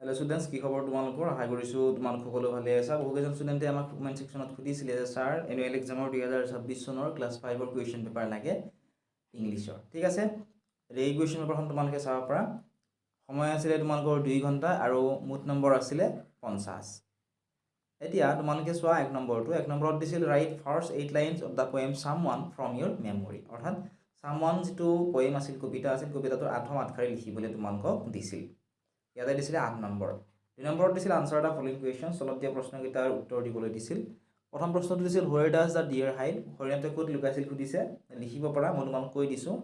Hello students की खबर तुम्हारा आशा करूँ तुम्हारा सकलो भाले आसा। बहुकेजन स्टूडेंटे आमाक कमेंट सेक्शनत सुधिছিলে जे सर एनुअल एग्जाমৰ 2026 চনৰ ক্লাছ 5 কুৱেশ্যন পেপাৰ লাগে ইংলিছৰ। ঠিক আছে, এই কুৱেশ্যন পেপাৰখন তোমালোকে চাব পাৰা। সময় আছিলে তোমালোকৰ 2 ঘণ্টা আৰু মুঠ নম্বৰ আছিলে 50। এতিয়া তোমালোকে চোৱা এক নম্বৰত দিছিল right first 8 lines of the poem someone from your memory. অৰ্থাৎ সামওয়ান যিটো পোয়েম আছিল, কবিতা আছিল, কবিতাটোৰ আধা আধখাৰি লিখিবলৈ তোমালোকক দিছিল। ইয়াতে দিছিলে 8 নম্বৰ। 2 নম্বৰত দিছিল আনসাৰ দা ফলোইং কুৱেশ্যন, তলত দিয়া প্ৰশ্নকেইটাৰ উত্তৰ দিবলৈ দিছিল। প্ৰথম প্ৰশ্নটো দিছিল where does the deer hide, হৰিণাটোৱে ক'ত লুকাইছিল সুধিছে। লিখিব পাৰা, মই তোমালোক কৈ দিছোঁ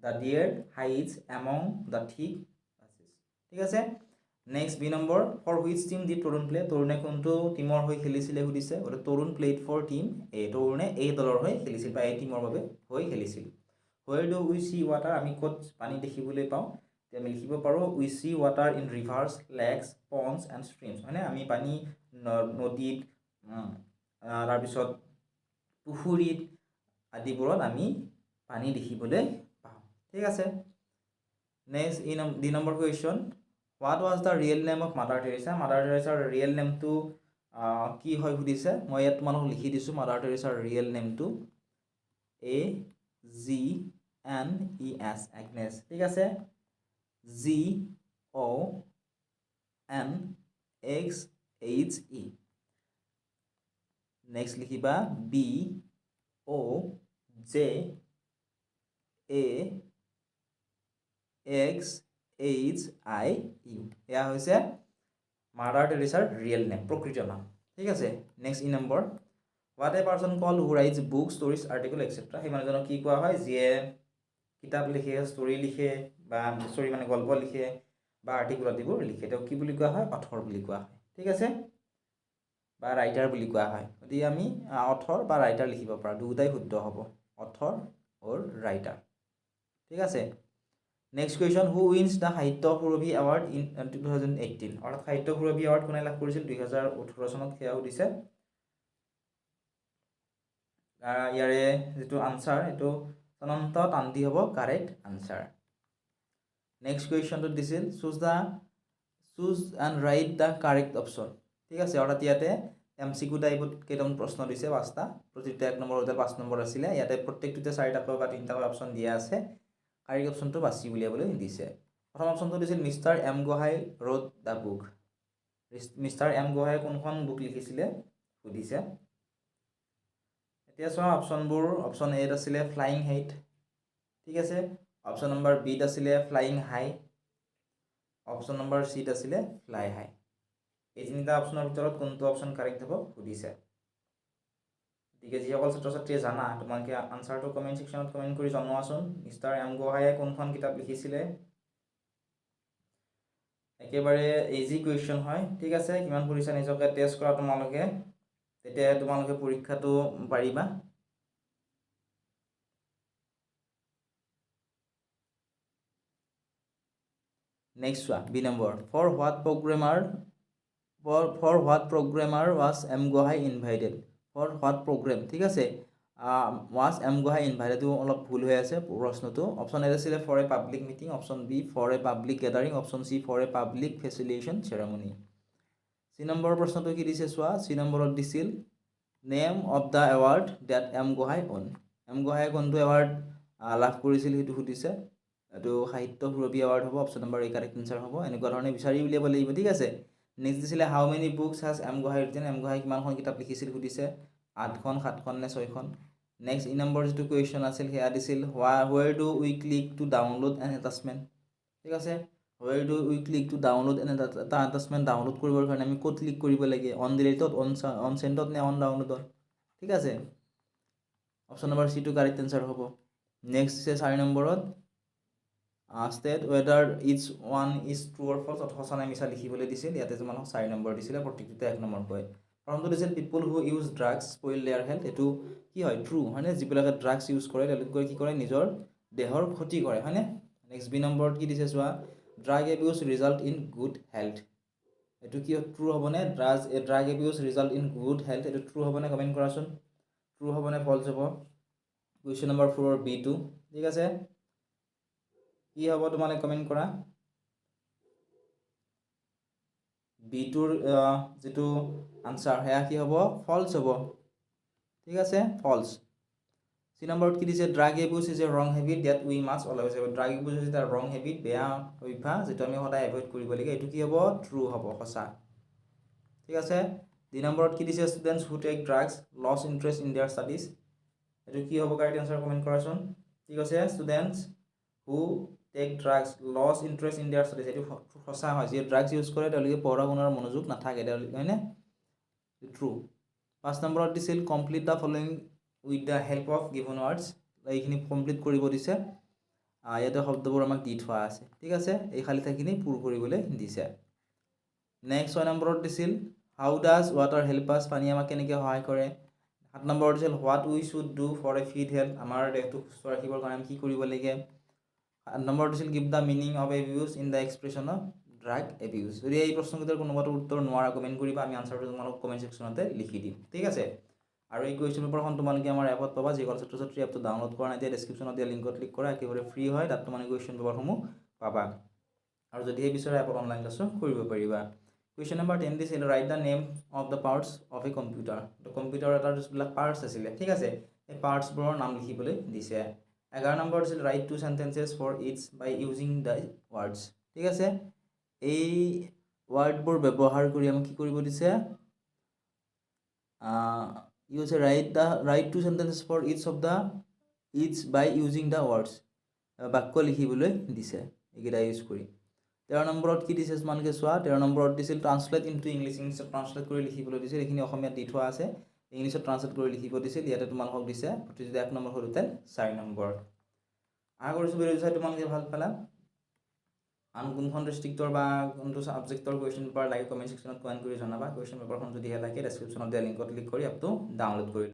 দা ডিয়াৰ হাইডছ এমং দা থিক গ্ৰাছেছ। ঠিক আছে, next B number for which team did Tarun play, তৰুণে কোনটো টিমৰ হৈ খেলিছিলে সুধিছে। গতিকে Tarun played for team A, তৰুণে এই দলৰ হৈ খেলিছিল বা এই টিমৰ বাবে হৈ খেলিছিল। Where do we see water, আমি ক'ত পানী দেখিবলৈ পাওঁ, আমি লিখিব পাৰোঁ we see water in rivers, lakes, ponds and streams. হয়নে, আমি পানী নদীত, তাৰপিছত পুখুৰীত আদিবোৰত আমি পানী দেখিবলৈ পাওঁ। ঠিক আছে, next D number question, what was the real name of Mother Teresa, Mother টেৰেছাৰ ৰিয়েল নেমটো কি হয় সুধিছে। মই ইয়াত তোমালোক লিখি দিছোঁ মাদাৰ টেৰেছাৰ ৰিয়েল নেমটো AGNES, এগনেছ। ঠিক আছে, GONXHE। নেক্সট লিখিবা BOJAXHIU, এয়া হৈছে মাদাৰ টেৰেছাৰ ৰিয়েল নেম, প্ৰকৃত নাম। ঠিক আছে, next E number, what a person call who rights book, stories, article et cetera, সেই মানুহজনক কি কোৱা হয়, যিয়ে কিতাপ লিখে, ষ্টৰি লিখে, বা ষ্টৰি মানে গল্প লিখে বা আৰ্টিকল আদিবোৰ লিখে, তেওঁক কি বুলি কোৱা হয়, অথৰ বুলি কোৱা হয়। ঠিক আছে, বা ৰাইটাৰ বুলি কোৱা হয়। গতিকে আমি অথৰ বা ৰাইটাৰ লিখিব পাৰোঁ, দুয়োটাই শুদ্ধ হ'ব, অথৰ অৰ ৰাইটাৰ। ঠিক আছে, next question, who wins the Sahitya Surabhi award in 2018, অৰ্থাৎ সাহিত্য সুৰভি এৱাৰ্ড কোনে লাভ কৰিছিল 2018 চনত, সেয়া সুধিছে। ইয়াৰে যিটো আনচাৰ এইটো অনন্ত তান্তি হ'ব কাৰেক্ট আনচাৰ। নেক্সট কুৱেশ্যনটো দিছিল choose and right the correct option. ঠিক আছে, অৰ্থাৎ ইয়াতে MCQ টাইপত কেইটামান প্ৰশ্ন দিছে, 5টা, প্ৰতিটো 1 নম্বৰতে 5 নম্বৰ আছিলে। ইয়াতে প্ৰত্যেকটোতে 4টাকৈ বা 3টাকৈ অপশ্যন দিয়া আছে, কাৰেক্ট অপশ্যনটো বাছি উলিয়াবলৈ দিছে। প্ৰথম অপশ্যনটো দিছিল mister M Gohain wrote the book, mister M Gohain কোনখন বুক লিখিছিলে সুধিছে। এতিয়া চোৱা অপশ্যনবোৰ, অপশ্যন এত আছিলে ফ্লাইং হাইট। ঠিক আছে, অপশ্যন নম্বৰ বিত আছিলে ফ্লাইং হাই, অপশ্যন নম্বৰ চিত আছিলে ফ্লাই হাই। এই 3টা অপশ্যনৰ ভিতৰত কোনটো অপশ্যন কাৰেক্ট হ'ব সুধিছে। গতিকে যিসকল ছাত্ৰ ছাত্ৰীয়ে জানা, তোমালোকে আনচাৰটো কমেণ্ট ছেকশ্যনত কমেণ্ট কৰি জনোৱাচোন, মিষ্টাৰ এম গোহাঁয়ে কোনখন কিতাপ লিখিছিলে। একেবাৰে ইজি কুৱেশ্যন হয়। ঠিক আছে, কিমান পঢ়িছা নিজকে টেষ্ট কৰা তোমালোকে, তেতিয়াহে তোমালোকে পৰীক্ষাটো পাৰিবা। নেক্সট চোৱা B number, for what programmer was M Gohain invited, for what programme. ঠিক আছে, ৱাজ এম গোহাঁই ইনভাইটেডটো অলপ ভুল হৈ আছে প্ৰশ্নটো। অপশ্যন এ আছিলে for a public meeting, option B for a public gathering, option C for a public facilitation ceremony. C নম্বৰৰ প্ৰশ্নটো কি দিছে চোৱা, চি নম্বৰত দিছিল name of the award that M Gohain won, M গোহাঁয়ে কোনটো এৱাৰ্ড লাভ কৰিছিল সেইটো সুধিছে। এইটো সাহিত্য সুৰভি এৱাৰ্ড হ'ব, option number A correct answer হ'ব। এনেকুৱা ধৰণে বিচাৰি উলিয়াব লাগিব। ঠিক আছে, নেক্সট দিছিলে how many books has M Gohain written, M Gohain কিমানখন কিতাপ লিখিছিল সুধিছে, 8খন, 7খন নে 6খন। নেক্সট ই নম্বৰ যিটো কুৱেশ্যন আছিল সেয়া দিছিল where do we click to download an attachment. ঠিক আছে, where do we click to download an এটা এটাচমেণ্ট ডাউনলোড কৰিবৰ কাৰণে আমি ক'ত ক্লিক কৰিব লাগে, অন ডিলিটত, অন চেণ্টত নে অন ডাউনলোডত। ঠিক আছে, অপশ্যন নম্বৰ চিটো কাৰেক্ট এনচাৰ হ'ব। নেক্সট আছে 4 নম্বৰত, state whether it's one is true or false, অৰ্থাৎ সঁচা নে মিছা লিখিবলৈ দিছিল। ইয়াতে তোমালোক 4 নম্বৰ দিছিলে, প্ৰত্যেকটোতে 1 নম্বৰকৈ। প্ৰথমটো দিছিল people who use drugs spoil their health, এইটো কি হয়, ট্ৰু হয়নে, যিবিলাকে ড্ৰাগছ ইউজ কৰে তেওঁলোকে কি কৰে, নিজৰ দেহৰ ক্ষতি কৰে, হয়নে। নেক্সট বি নম্বৰত কি দিছে চোৱা, drug abuse result in good health, এইটো কি ট্ৰু হ'বনে, drug abuse result in good health, এইটো ট্ৰু হ'বনে, কমেণ্ট কৰাচোন, ট্ৰু হ'বনে ফল্ছ হ'ব। Question number 4 B2। ঠিক আছে, কি হ'ব তোমালোকে কমেণ্ট কৰা। বিটোৰ যেটো আনসাৰ হেয়া কি হ'ব ফলস হ'ব ঠিক আছে ফলস সি নম্বৰত কি দিছে ড্ৰাগ এবিউজ ইজ এ ৰং habit that we must always avoid drug abuse is এটা ৰং হেবিট বেয়া অভ্যাস যেটো আমি সদায় এভয়েড কৰিব লাগে এটো কি হ'ব ট্ৰু হ'ব সঁচা ঠিক আছে দুই নম্বৰত কি দিছে students who take drugs lose interest in their studies এটো কি হ'ব কাৰেক্ট আনসাৰ কমেন্ট কৰাচোন ঠিক আছে students who take drugs lose interest in their studies এটো সঁচা হয় যে ড্ৰাগছ ইউজ কৰে তেওঁলোকে পঢ়া শুনাৰ মনোযোগ নাথাকে তেওঁলোকে হয়নে ট্ৰু পাঁচ নম্বৰত দিছিল complete the following with the help of given words এইখিনি কমপ্লিট কৰিব দিছে ইয়াতে শব্দবোৰ আমাক দি থোৱা আছে ঠিক আছে এই খালি ঠাইখিনি পূৰ কৰিবলৈ দিছে নেক্সট 6 নম্বৰত দিছিল হাউ ডাজ ওয়াটাৰ হেল্প আস পানী আমাক কেনেকৈ সহায় কৰে 7 নম্বৰত দিছিল what we should do for a fit health আমাৰ দেহটো সুস্থ ৰাখিবৰ কাৰণে আমি কি কৰিব লাগে 8 নম্বৰত দিছিল give da meaning of abuse in the expression of drug abuse যদি এই প্ৰশ্নকেইটাৰ কোনোবাটো উত্তৰ নোৱাৰা কমেন্ট কৰিবা আমি আনসাৰটো তোমালোক কমেন্ট সেকশনতে লিখি দিম ঠিক আছে আৰু এই কুৱেশ্যন পেপাৰখন তোমালোকে আমাৰ এপত পাবা যিকল ছাত্ৰ-ছাত্ৰী এপটো ডাউনলোড কৰা নাই তেতিয়া ডেসক্ৰিপচনত দিয়া লিংকত ক্লিক কৰা একেবাৰে ফ্ৰী হয় তাত তোমালোকে কুৱেশ্যন পেপাৰসমূহ পাবা আৰু যদি এই বিষয়ে এপত অনলাইন ক্লাছো কৰিব পাৰিবা কুৱেশ্যন নম্বৰ 10 দিছিল right da name of the parts of A computer তো কম্পিউটাৰ এটাৰ যিবিলাক পাৰ্টস আছিল ঠিক আছে এই পাৰ্টসবোৰৰ নাম লিখিবলৈ দিছে 11 নম্বৰ দিছিল write two sentences for its by using the words ঠিক আছে এই ওয়াৰ্ডবোৰ ব্যৱহাৰ কৰি আমি কি কৰিব দিছে use a write two sentences for each by using the words বাক্য লিখিবলৈ দিছে এইকেইটা ইউজ কৰি 13 নম্বৰত কি দিছে তোমালোকে চোৱা 13 নম্বৰত দিছিল ট্ৰান্সলেট ইনটু ইংলিছ ট্ৰান্সলেট কৰি লিখিবলৈ দিছে এইখিনি অসমীয়াত দি থোৱা আছে ইংলিছত ট্ৰান্সলেট কৰি লিখিব দিছিল ইয়াতে তোমালোকক দিছে প্ৰতিটো 1 নম্বৰ হলতে 4 নম্বৰ আশা কৰিছো ভিডিঅ চাই তোমালোকে ভাল পালা আন কোনখন ডিস্ট্ৰিক্টৰ বা কোনটো সাবজেক্টৰ কুৱেশ্যন পেপাৰ লাগে কমেন্ট সেকশনত কমেন্ট কৰি জনাবা কুৱেশ্যন পেপাৰখন যদি লাগে ডেসক্ৰিপচনত দিয়া লিংকত ক্লিক কৰি আপটো ডাউনলোড কৰি